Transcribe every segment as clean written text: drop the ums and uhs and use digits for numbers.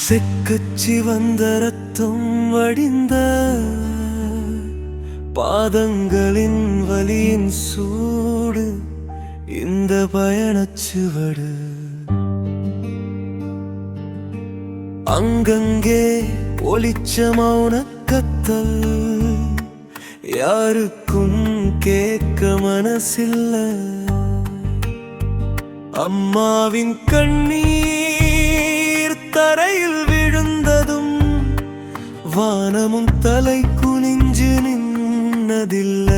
செக்கச்சி வந்த ரத்தம் வடிந்த பாதங்களின் வலியின் சூடு இந்த பயணச்சுவடு. அங்கங்கே ஒலிச்ச மௌன கத்தல் யாருக்கும் கேட்க மனசில்ல. அம்மாவின் கண்ணீர் தரையில் விழுந்ததும் வானமும் தலை குனிஞ்சு நின்னதில்ல.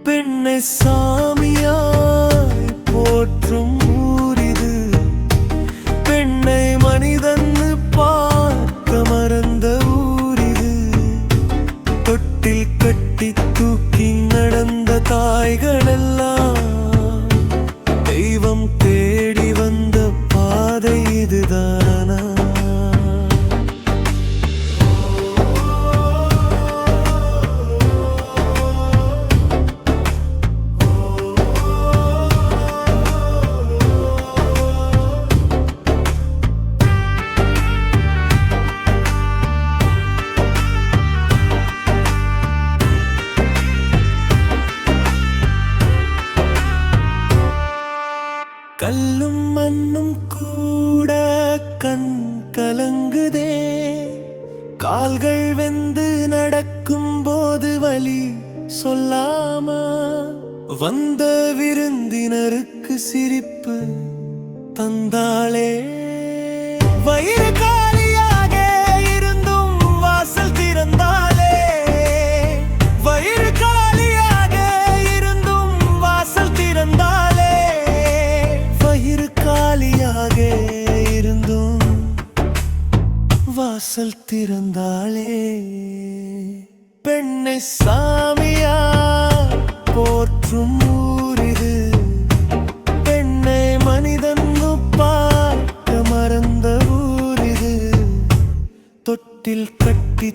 பெண்ணை சாமியாய் போற்றும் ஊரிது, பெண்ணை மனிதன்னு பார்க்க மறந்த ஊரிது. தொட்டில் கட்டி தூக்கி நடந்த தாய்களெல்லாம் தெய்வம் தேடி வந்த பாதை இதுதானா? கல்லும் மண்ணும் கூட கண் கலங்குதே, கால்கள் வெந்து நடக்கும் போது வலி சொல்லாம. வந்த விருந்தினருக்கு சிரிப்பு தந்தாளே, வயிறு காலியாக இருந்தும் வாசல் திறந்தாளே. வயிறு காலியாக இருந்தும் வாசல் திறந்தாளே. வயிறு காலியாக இருந்தும் வாசல் திறந்தாளே. பெண்ணை சாமியா போற்றும் ஊரிது, பெண்ணை மனிதன் பார்க்க மறந்த ஊரிது. தொட்டில் கட்டி